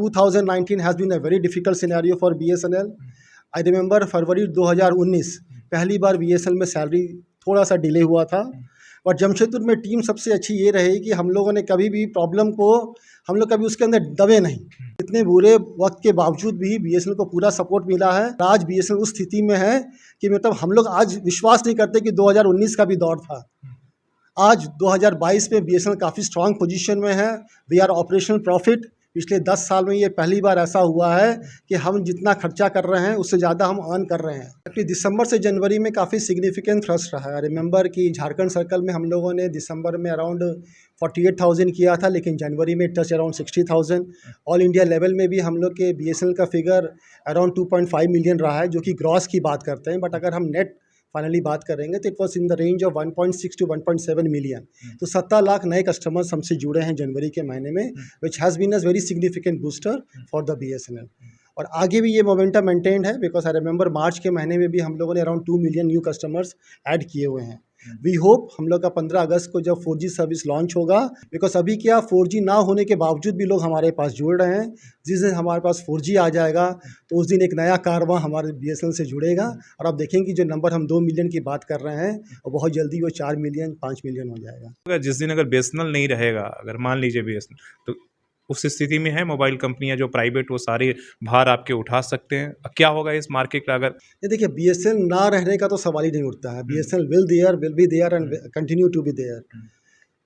2019 has been a very difficult scenario for BSNL. I remember फरवरी 2019 पहली बार BSNL में salary थोड़ा सा डिले हुआ था, और जमशेदपुर में टीम सबसे अच्छी ये रही कि हम लोगों ने कभी भी प्रॉब्लम को, हम लोग कभी उसके अंदर दबे नहीं। इतने बुरे वक्त के बावजूद भी BSNL को पूरा सपोर्ट मिला है। आज BSNL उस स्थिति में है कि मतलब हम लोग आज विश्वास नहीं करते कि 2019 का भी दौर था। आज 2022 में BSNL काफ़ी स्ट्रांग पोजीशन में है। We are operational profit. पिछले 10 साल में ये पहली बार ऐसा हुआ है कि हम जितना खर्चा कर रहे हैं उससे ज़्यादा हम अर्न कर रहे हैं। एक्चुअली दिसंबर से जनवरी में काफ़ी सिग्निफिकेंट थ्रस्ट रहा है। रिमेंबर कि झारखंड सर्कल में हम लोगों ने दिसंबर में अराउंड 48,000 किया था, लेकिन जनवरी में touch around 60,000। All India level में भी हम लोग के BSNL का फिगर अराउंड 2.5 मिलियन रहा है, जो कि ग्रॉस की बात करते हैं। बट अगर हम नेट फाइनली बात करेंगे तो it was in the range of 1.6 to 1.7 million. तो 17 लाख नए कस्टमर्स हमसे जुड़े हैं जनवरी के महीने में, which has been a very significant booster for the BSNL। और आगे भी ये मोमेंटम मेंटेन्ड है, बिकॉज आई रिमेंबर मार्च के महीने में भी हम लोगों ने around 2 million new customers add किए हुए हैं। वी होप हम लोग का 15 अगस्त को जब 4G सर्विस लॉन्च होगा, बिकॉज अभी क्या 4G ना होने के बावजूद भी लोग हमारे पास जुड़ रहे हैं। जिस दिन हमारे पास 4G आ जाएगा तो उस दिन एक नया कारवां हमारे BSNL से जुड़ेगा, और आप देखेंगे जो नंबर हम 2 मिलियन की बात कर रहे हैं और बहुत जल्दी वो 4 मिलियन 5 मिलियन हो जाएगा। जिस दिन अगर BSNL नहीं रहेगा, अगर मान लीजिए BSNL, तो उस स्थिति में है मोबाइल कंपनियां जो प्राइवेट वो सारे भार आपके उठा सकते हैं। क्या होगा इस मार्केट का? अगर ये देखिए BSNL ना रहने का तो सवाल ही नहीं उठता है। BSNL will be there and continue to be there,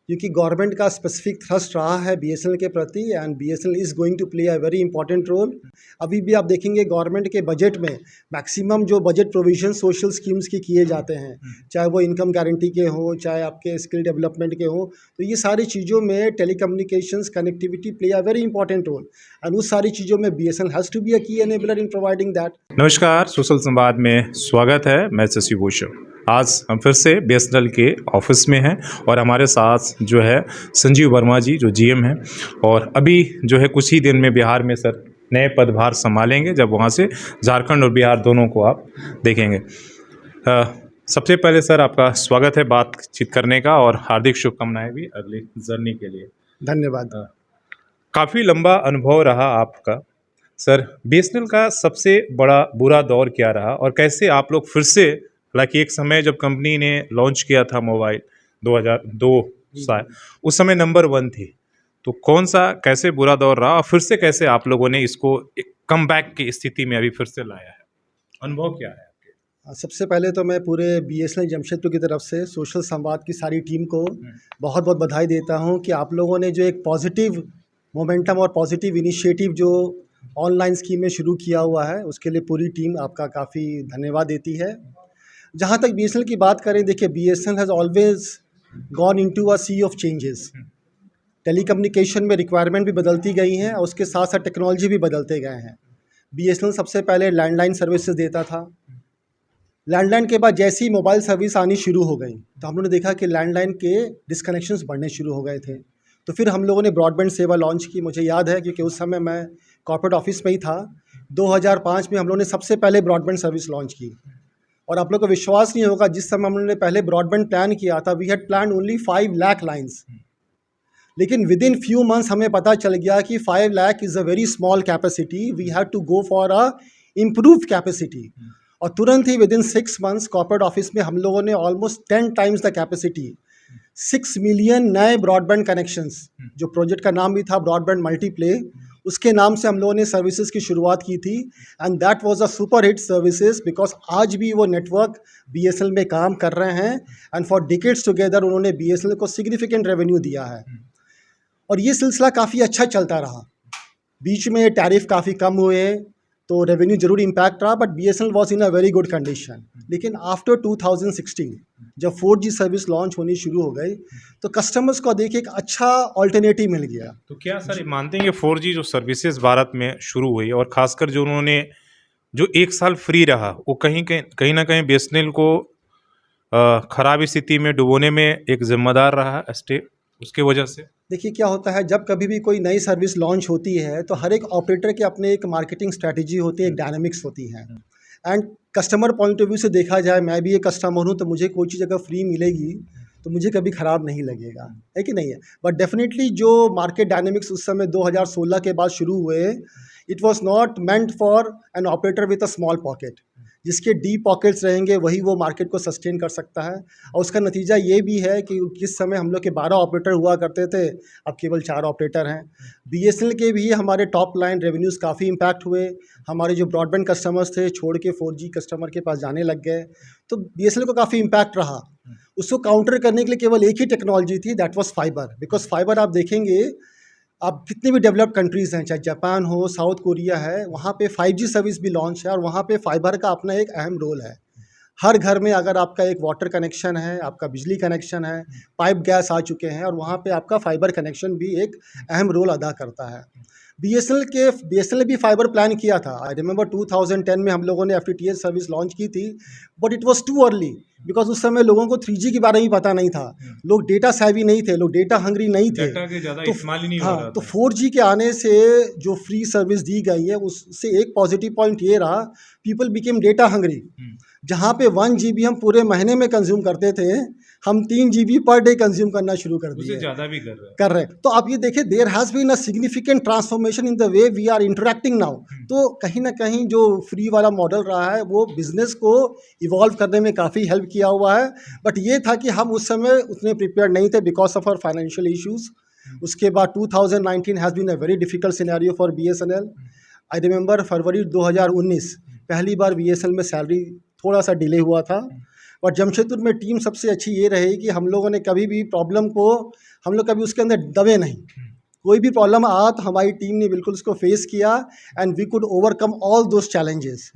क्योंकि गवर्नमेंट का स्पेसिफिक थ्रस्ट रहा है BSNL के प्रति, and BSNL is going to play a very important role. अभी भी आप देखेंगे गवर्नमेंट के बजट में मैक्सिमम जो बजट प्रोविजन सोशल स्कीम्स के किए जाते हैं, चाहे वो इनकम गारंटी के हो, चाहे आपके स्किल डेवलपमेंट के हो, तो ये सारी चीज़ों में telecommunications connectivity play a very important role, and उस सारी चीज़ों में BSNL has to be a key enabler in providing that. नमस्कार, सोशल संवाद में स्वागत है। मैं शशि भूषण। आज हम फिर से BSNL के ऑफिस में हैं और हमारे साथ जो है संजीव वर्मा जी जो GM हैं, और अभी जो है कुछ ही दिन में बिहार में सर नए पदभार संभालेंगे, जब वहाँ से झारखंड और बिहार दोनों को आप देखेंगे। सबसे पहले सर आपका स्वागत है बातचीत करने का, और हार्दिक शुभकामनाएं भी अगली जर्नी के लिए। धन्यवाद। काफ़ी लंबा अनुभव रहा आपका सर। BSNL का सबसे बड़ा बुरा दौर क्या रहा, और कैसे आप लोग फिर से, हालांकि एक समय जब कंपनी ने लॉन्च किया था मोबाइल 2002 शायद, उस समय नंबर 1 थी, तो कौन सा कैसे बुरा दौर रहा और फिर से कैसे आप लोगों ने इसको एक कमबैक की स्थिति में अभी फिर से लाया है? अनुभव क्या है आपके? सबसे पहले तो मैं पूरे BSNL जमशेदपुर की तरफ से सोशल संवाद की सारी टीम को बहुत बहुत बधाई देता हूं कि आप लोगों ने जो एक पॉजिटिव मोमेंटम और पॉजिटिव इनिशिएटिव जो ऑनलाइन स्कीम में शुरू किया हुआ है, उसके लिए पूरी टीम आपका काफ़ी धन्यवाद देती है। जहाँ तक BSNL की बात करें, देखिए BSNL has always gone into a sea of changes. Telecommunication में रिक्वायरमेंट भी बदलती गई हैं और उसके साथ साथ टेक्नोलॉजी भी बदलते गए हैं। BSNL सबसे पहले लैंडलाइन सर्विसेज देता था। लैंडलाइन के बाद जैसी मोबाइल सर्विस आनी शुरू हो गई तो हम लोगों ने देखा कि लैंडलाइन के डिस्कनेक्शंस बढ़ने शुरू हो गए थे। तो फिर हम लोगों ने ब्रॉडबैंड सेवा लॉन्च की। मुझे याद है क्योंकि उस समय मैं कॉर्पोरेट ऑफिस में ही था। 2005 में हम लोगों ने सबसे पहले ब्रॉडबैंड सर्विस लॉन्च की, और आप लोग को विश्वास नहीं होगा, जिस समय हम लोगों ने पहले ब्रॉडबैंड प्लान किया था, we had plan only 5 lakh lines, लेकिन विद इन फ्यू मंथ्स हमें पता चल गया कि 5 lakh is a very small capacity, we have to go for a improved capacity. और तुरंत ही within 6 months corporate office में हम लोगों ने almost 10 times the capacity, 6 million नए ब्रॉडबैंड कनेक्शंस, जो प्रोजेक्ट का नाम भी था ब्रॉडबैंड मल्टीप्ले, उसके नाम से हम लोगों ने सर्विसेज की शुरुआत की थी, and that was a super hit services, because आज भी वो नेटवर्क BSNL में काम कर रहे हैं, एंड फॉर डिकेड्स टुगेदर उन्होंने BSNL को सिग्निफिकेंट रेवेन्यू दिया है। और ये सिलसिला काफ़ी अच्छा चलता रहा। बीच में टैरिफ काफ़ी कम हुए तो रेवेन्यू जरूर इम्पैक्ट रहा, but BSNL was in a very good condition. लेकिन आफ्टर 2016 जब 4G सर्विस लॉन्च होनी शुरू हो गई तो कस्टमर्स को देखिए एक अच्छा ऑल्टरनेटिव मिल गया। तो क्या सर ये मानते हैं कि 4G जो सर्विसेज भारत में शुरू हुई, और खासकर जो उन्होंने जो 1 साल फ्री रहा, वो कहीं ना कहीं BSNL को खराब स्थिति में डुबोने में एक जिम्मेदार रहा स्टेट, उसके वजह से? देखिए क्या होता है, जब कभी भी कोई नई सर्विस लॉन्च होती है तो हर एक ऑपरेटर के अपने एक मार्केटिंग स्ट्रैटेजी होती है, एक डायनामिक्स होती है। And customer point of view से देखा जाए, मैं भी एक कस्टमर हूँ, तो मुझे कोई चीज़ अगर फ्री मिलेगी तो मुझे कभी ख़राब नहीं लगेगा, है कि नहीं है। बट डेफिनेटली जो मार्केट डायनेमिक्स उस समय 2016 के बाद शुरू हुए, it was not meant for an operator with a small pocket. जिसके डीप पॉकेट्स रहेंगे वही वो मार्केट को सस्टेन कर सकता है। और उसका नतीजा ये भी है कि जिस समय हम लोग के 12 ऑपरेटर हुआ करते थे, अब केवल 4 ऑपरेटर हैं। बीएसएनएल के भी हमारे टॉप लाइन रेवेन्यूज़ काफ़ी इम्पैक्ट हुए। हमारे जो ब्रॉडबैंड कस्टमर्स थे छोड़ के 4G कस्टमर के पास जाने लग गए, तो बीएसएनएल को काफ़ी इम्पैक्ट रहा। उसको काउंटर करने के लिए केवल एक ही टेक्नोलॉजी थी, that was fibre. Because fibre आप देखेंगे, आप कितनी भी डेवलप्ड कंट्रीज़ हैं, चाहे जापान हो, साउथ कोरिया है, वहाँ पे 5G सर्विस भी लॉन्च है और वहाँ पे फाइबर का अपना एक अहम रोल है। हर घर में अगर आपका एक वाटर कनेक्शन है, आपका बिजली कनेक्शन है, पाइप गैस आ चुके हैं और वहाँ पे आपका फाइबर कनेक्शन भी एक अहम रोल अदा करता है। बीएसएनएल ने भी फाइबर प्लान किया था। आई रिमेंबर 2010 में हम लोगों ने एफटीटीएच सर्विस लॉन्च की थी, but it was too early because उस समय लोगों को 3G के बारे में पता नहीं था। लोग डेटा सेवी नहीं थे, लोग डेटा हंग्री नहीं थे। डाटा के ज़्यादा तो इस्तेमाल ही नहीं हो रहा तो था। 4G के आने से जो फ्री सर्विस दी गई है उससे एक पॉजिटिव पॉइंट ये रहा, पीपल बिकेम डेटा हंग्री। जहाँ पे 1 GB हम पूरे महीने में कंज्यूम करते थे, हम 3 GB पर डे कंज्यूम करना शुरू कर उससे दिए, ज़्यादा भी कर रहे हैं। कर रहे हैं। तो आप ये देखिए, there has been a significant transformation in the way we are interacting now. तो कहीं ना कहीं जो फ्री वाला मॉडल रहा है वो बिजनेस को इवॉल्व करने में काफ़ी हेल्प किया हुआ है। बट ये था कि हम उस समय उतने प्रिपेयर नहीं थे because of our financial issues. उसके बाद 2019 has been a very difficult scenario for BSNL. I remember February 2019 पहली बार बीएसएनएल में सैलरी थोड़ा सा डिले हुआ था। और जमशेदपुर में टीम सबसे अच्छी ये रही कि हम लोगों ने कभी भी प्रॉब्लम को, हम लोग कभी उसके अंदर दबे नहीं। कोई भी प्रॉब्लम आ तो हमारी टीम ने बिल्कुल उसको फेस किया and we could overcome all those challenges.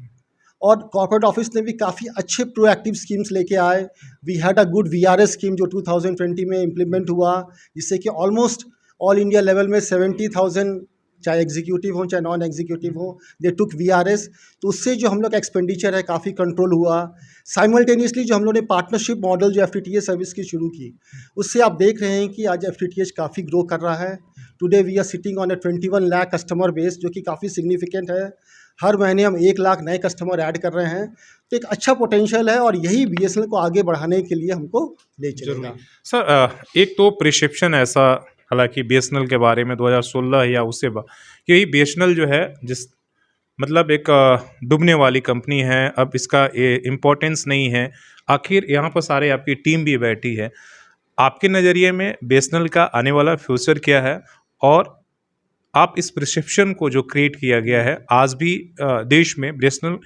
और कॉर्पोरेट ऑफिस ने भी काफ़ी अच्छे प्रोएक्टिव स्कीम्स लेके आए। We had a good VRS scheme जो 2020 में इम्प्लीमेंट हुआ, जिससे कि ऑलमोस्ट ऑल इंडिया लेवल में 70,000, चाहे एग्जीक्यूटिव हो चाहे नॉन एग्जीक्यूटिव हो, दे टुक वीआरएस। तो उससे जो हम लोग का एक्सपेंडिचर है काफ़ी कंट्रोल हुआ। साइमल्टेनियसली जो हम लोग ने पार्टनरशिप मॉडल जो एफटीटीएच सर्विस की शुरू की, उससे आप देख रहे हैं कि आज एफटीटीएच काफ़ी ग्रो कर रहा है। Today we are sitting on a 21 lakh customer base, जो कि काफ़ी सिग्निफिकेंट है। हर महीने हम 1 लाख नए कस्टमर ऐड कर रहे हैं। तो एक अच्छा पोटेंशियल है और यही बीएसएनएल को आगे बढ़ाने के लिए हमको ले चलेगा। सर एक तो प्रिसेप्शन ऐसा, हालांकि बीएसएनएल के बारे में 2016 या उससे यही बीएसएनएल जो है जिस मतलब एक डूबने वाली कंपनी है, अब इसका इम्पोर्टेंस नहीं है। आखिर यहाँ पर सारे आपकी टीम भी बैठी है। आपके नज़रिए में बीएसएनएल का आने वाला फ्यूचर क्या है, और आप इस प्रिसेप्शन को जो क्रिएट किया गया है आज भी देश में बीएसएनएल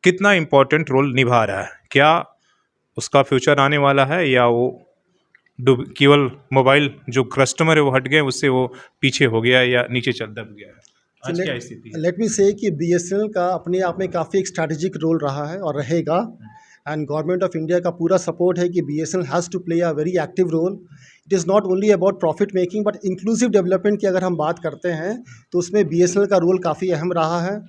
कितना इम्पोर्टेंट रोल निभा रहा है? क्या उसका फ्यूचर आने वाला है, या वो केवल मोबाइल जो कस्टमर है वो हट गए, उससे वो पीछे हो गया या नीचे चल दब गया है? आज क्या स्थिति है? लेट मी से कि बीएसएनएल का अपने आप में काफ़ी एक स्ट्रैटेजिक रोल रहा है और रहेगा। एंड गवर्नमेंट ऑफ इंडिया का पूरा सपोर्ट है कि BSNL has to play a very active role. It is not only about profit making but inclusive development की अगर हम बात करते हैं तो उसमें बीएसएनएल का रोल काफ़ी अहम रहा है।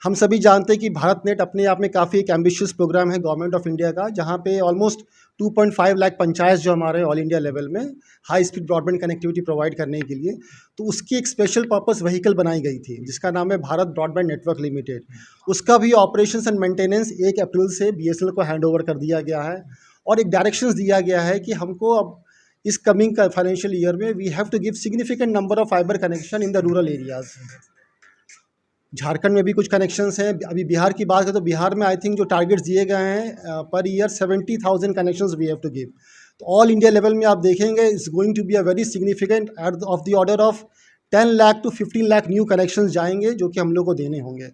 हम सभी जानते हैं कि भारत नेट अपने आप में काफ़ी एक एम्बिशियस प्रोग्राम है गवर्नमेंट ऑफ इंडिया का, जहाँ पे ऑलमोस्ट 2.5 लाख पंचायत जो हमारे ऑल इंडिया लेवल में high speed broadband connectivity provide करने के लिए, तो उसकी एक स्पेशल पर्पस व्हीकल बनाई गई थी जिसका नाम है भारत ब्रॉडबैंड नेटवर्क लिमिटेड। उसका भी ऑपरेशंस एंड मेंटेनेंस 1 अप्रैल से बीएसएनएल को हैंड ओवर कर दिया गया है और एक डायरेक्शंस दिया गया है कि हमको अब इस कमिंग फाइनेंशियल ईयर में we have to give significant number of fibre connection in the rural areas. Jharkhand में भी कुछ कनेक्शंस हैं। अभी बिहार की बात करें तो बिहार में आई थिंक जो टारगेट्स दिए गए हैं पर year 70,000 connections we have to give. तो ऑल इंडिया लेवल में आप देखेंगे it's going to be a very significant of the order of 10 lakh to 15 lakh new connections जाएंगे जो कि हम लोग को देने होंगे।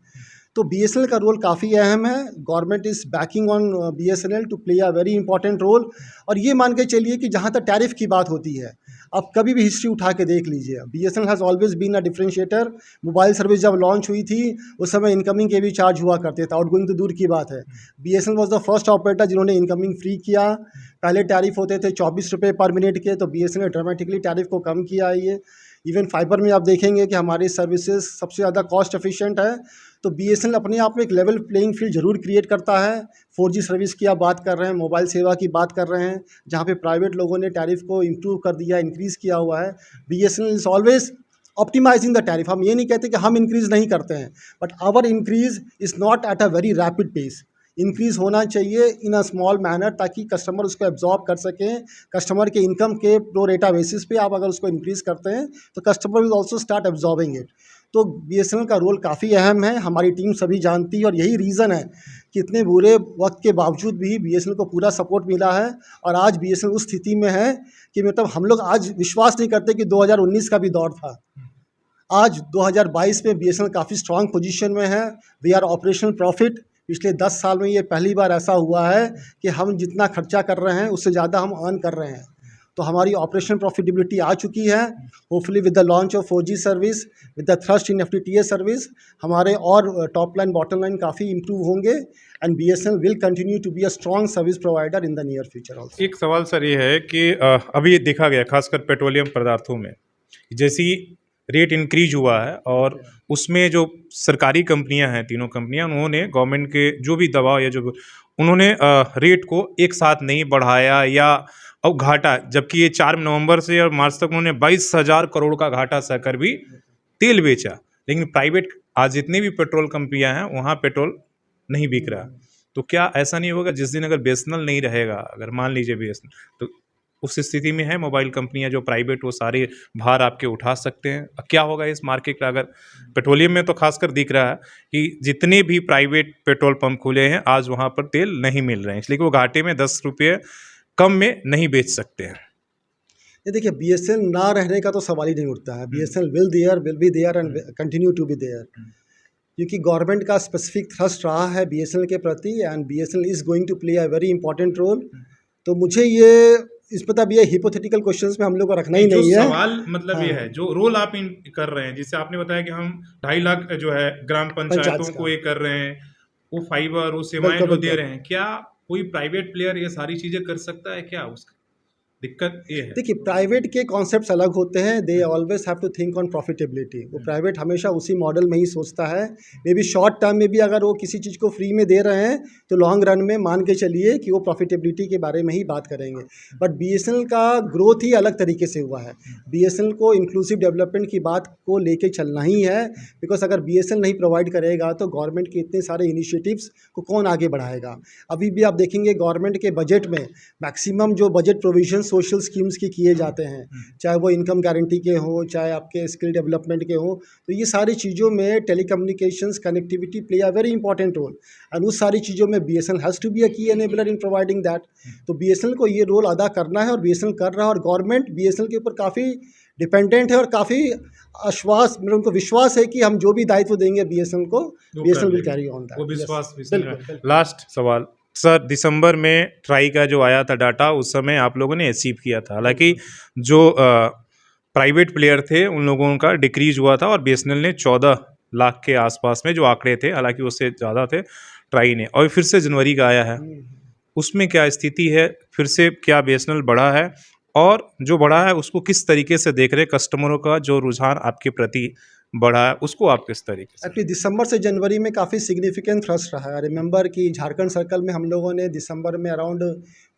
तो बीएसएनएल का रोल काफ़ी अहम है। Government is backing on BSNL to play a very important role. और ये मान के चलिए कि जहाँ तक टैरिफ की बात होती है, आप कभी भी हिस्ट्री उठा के देख लीजिए, BSNL has always been a differentiator. Mobile service जब लॉन्च हुई थी उस समय इनकमिंग के भी चार्ज हुआ करते थे, आउटगोइंग तो दूर की बात है। BSNL was the first operator जिन्होंने इनकमिंग फ्री किया। पहले टैरिफ होते थे 24 रुपये पर मिनट के, तो बीएसएनएल ने ड्रामेटिकली टैरिफ को कम किया है। ये इवन फाइबर में आप देखेंगे कि हमारी सर्विसेज सबसे ज़्यादा कॉस्ट एफिशिएंट है। तो बीएसएनएल अपने आप में एक लेवल प्लेइंग फील्ड जरूर क्रिएट करता है। 4G सर्विस की आप बात कर रहे हैं, मोबाइल सेवा की बात कर रहे हैं, जहाँ पे प्राइवेट लोगों ने टैरिफ को इम्प्रूव कर दिया, इंक्रीज़ किया हुआ है। BSNL is always optimising the tariff. हम ये नहीं कहते कि हम इंक्रीज़ नहीं करते हैं, but our increase is not at a very rapid pace. Increase होना चाहिए इन अ स्मॉल मैनर, ताकि कस्टमर उसको एब्जॉर्ब कर सकें। कस्टमर के इनकम के प्रो रेटा बेसिस पे आप अगर उसको इंक्रीज़ करते हैं तो customer will also start absorbing it. तो बीएसएनएल का रोल काफ़ी अहम है, हमारी टीम सभी जानती है, और यही रीज़न है कि इतने बुरे वक्त के बावजूद भी बीएसएनएल को पूरा सपोर्ट मिला है। और आज बीएसएनएल उस स्थिति में है कि मतलब हम लोग आज विश्वास नहीं करते कि 2019 का भी दौर था। आज 2022 में बीएसएनएल काफ़ी स्ट्रांग पोजीशन में है। We are operational profit. पिछले 10 साल में ये पहली बार ऐसा हुआ है कि हम जितना खर्चा कर रहे हैं उससे ज़्यादा हम अर्न कर रहे हैं। तो हमारी ऑपरेशनल प्रॉफिटेबिलिटी आ चुकी है। Hopefully with the launch of 4G service, with the thrust in FTTH service, हमारे और टॉप लाइन बॉटम लाइन काफ़ी इंप्रूव होंगे। And BSNL will continue to be a strong service provider in the near future also. एक सवाल sir ये है कि अभी देखा गया खासकर पेट्रोलियम पदार्थों में जैसी रेट इंक्रीज हुआ है और उसमें जो सरकारी कंपनियां हैं, तीनों कंपनियां, उन्होंने गवर्नमेंट के जो भी दबाव या जो उन्होंने रेट को एक साथ नहीं बढ़ाया या अब घाटा, जबकि ये 4 नवंबर से और मार्च तक उन्होंने 22,000 करोड़ का घाटा सहकर भी तेल बेचा। लेकिन प्राइवेट आज जितनी भी पेट्रोल कंपनियां हैं वहाँ पेट्रोल नहीं बिक रहा। तो क्या ऐसा नहीं होगा जिस दिन अगर बीएसएनएल नहीं रहेगा, अगर मान लीजिए बीएसएनएल, तो उस स्थिति में है मोबाइल कंपनियां जो प्राइवेट वो सारे भार आपके उठा सकते हैं? अब क्या होगा इस मार्केट का? अगर पेट्रोलियम में तो खासकर दिख रहा है कि जितने भी प्राइवेट पेट्रोल पंप खुले हैं आज वहाँ पर तेल नहीं मिल रहे हैं, इसलिए कि वो घाटे में 10 रुपये कम में नहीं बेच सकते हैं। ये देखिए, बीएसएनएल ना रहने का तो सवाल ही नहीं उठता है। BSNL will be there and continue to be there, क्योंकि गवर्नमेंट का स्पेसिफिक थ्रस्ट रहा है बीएसएनएल के प्रति, and BSNL is going to play a very important role. तो मुझे ये इस पर तब ये हिपोथेटिकल क्वेश्चंस में हम लोग को रखना ही नहीं है। सवाल मतलब हाँ। ये है जो रोल आप इन कर रहे हैं, जिससे आपने बताया कि हम 2.5 लाख जो है ग्राम पंचायतों को ये कर रहे हैं, वो फाइबर वो सेवाएं बिल्कुल, जो दे बिल्कुल। रहे हैं, क्या कोई प्राइवेट प्लेयर ये सारी चीजें कर सकता है क्या? उसकी दिक्कत ये है। देखिए, प्राइवेट के कॉन्सेप्ट्स अलग होते हैं। They always have to think on profitability. वो प्राइवेट हमेशा उसी मॉडल में ही सोचता है। मे बी शॉर्ट टर्म में भी अगर वो किसी चीज़ को फ्री में दे रहे हैं तो लॉन्ग रन में मान के चलिए कि वो प्रॉफिटेबिलिटी के बारे में ही बात करेंगे। बट बीएसएनएल का ग्रोथ ही अलग तरीके से हुआ है। बीएसएनएल को इंक्लूसिव डेवलपमेंट की बात को लेके चलना ही है, बिकॉज अगर बीएसएनएल नहीं प्रोवाइड करेगा तो गवर्नमेंट के इतने सारे इनिशिएटिव्स को कौन आगे बढ़ाएगा। अभी भी आप देखेंगे गवर्नमेंट के बजट में मैक्सिमम जो बजट प्रोविजन सोशल स्कीम्स के किए जाते हैं, चाहे वो इनकम गारंटी के हों, चाहे आपके स्किल डेवलपमेंट के हों, तो ये सारी चीज़ों में telecommunications connectivity play a very important role, and उस सारी चीज़ों में BSNL has to be a key enabler in providing that. तो बीएसएनएल को ये रोल अदा करना है और बीएसएनएल कर रहा है, और गवर्नमेंट बीएसएनएल के ऊपर काफ़ी डिपेंडेंट है और काफ़ी आश्वास, मतलब उनको विश्वास है कि हम जो भी दायित्व देंगे बीएसएनएल को, BSNL will carry on that. वो विश्वास बिल्कुल। लास्ट सवाल सर, दिसंबर में ट्राई का जो आया था डाटा, उस समय आप लोगों ने अचीव किया था, हालांकि जो प्राइवेट प्लेयर थे उन लोगों का डिक्रीज हुआ था और बीएसएनएल ने 14 लाख के आसपास में जो आंकड़े थे, हालांकि उससे ज़्यादा थे ट्राई ने, और फिर से जनवरी का आया है, उसमें क्या स्थिति है? फिर से क्या बीएसएनएल बढ़ा है? और जो बढ़ा है उसको किस तरीके से देख रहे हैं? कस्टमरों का जो रुझान आपके प्रति बढ़ा है उसको आप किस तरीके से? एक्चुअली दिसंबर से जनवरी में काफ़ी सिग्निफिकेंट थ्रस्ट रहा है। रिमेंबर कि झारखंड सर्कल में हम लोगों ने दिसंबर में अराउंड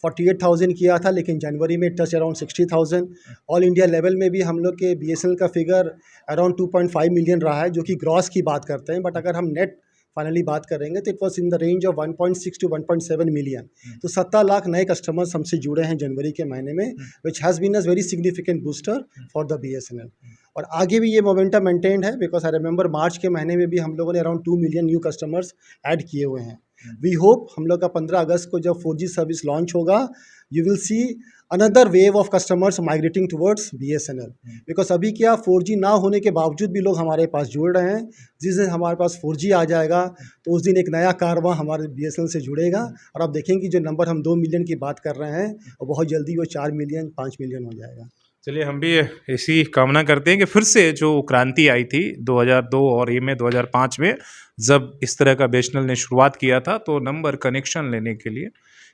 48,000 किया था, लेकिन जनवरी में touch around 60,000। All India level में भी हम लोग के बीएसएनएल का फिगर अराउंड 2.5 मिलियन रहा है, जो कि ग्रॉस की बात करते हैं। बट अगर हम नेट फाइनली बात करेंगे तो it was in the range of 1.6 to 1.7 million. तो 17 लाख नए कस्टमर्स हमसे जुड़े हैं जनवरी के महीने में, which has been a very significant booster for the BSNL. और आगे भी ये मोमेंटम मेंटेन्ड है, बिकॉज आई रिमेंबर मार्च के महीने में भी हम लोगों ने around 2 million new customers add किए हुए हैं। वी होप हम लोग का 15 अगस्त को जब 4G सर्विस लॉन्च होगा, you will see another wave of customers migrating towards BSNL. Because अभी क्या 4G ना होने के बावजूद भी लोग हमारे पास जुड़ रहे हैं। जिस दिन हमारे पास 4G आ जाएगा तो उस दिन एक नया कारवां हमारे बीएसएनएल से जुड़ेगा, और आप देखेंगे कि जो नंबर हम 2 मिलियन की बात कर रहे हैं और बहुत जल्दी वो 4 मिलियन 5 मिलियन हो जाएगा। चलिए, हम भी ऐसी कामना करते हैं कि फिर से जो क्रांति आई थी 2002 और ये में 2005 में, जब इस तरह का बीएसएनएल ने शुरुआत किया था, तो नंबर कनेक्शन लेने के लिए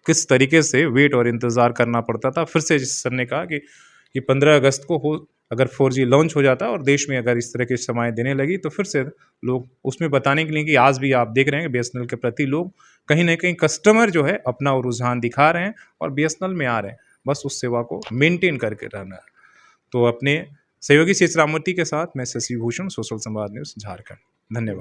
किस तरीके से वेट और इंतज़ार करना पड़ता था। फिर से जिस सर ने कहा कि 15 अगस्त को हो अगर 4G लॉन्च हो जाता और देश में अगर इस तरह की सेवाएं देने लगी, तो फिर से लोग उसमें बताने के लिए कि आज भी आप देख रहे हैं बीएसएनएल के प्रति लोग कहीं ना कहीं कस्टमर जो है अपना रुझान दिखा रहे हैं और बीएसएनएल में आ रहे हैं। बस उस सेवा को मेनटेन करके रहना है। तो अपने सहयोगी शेष राममूर्ति के साथ मैं शशि भूषण, सोशल संवाद न्यूज़ झारखंड। धन्यवाद।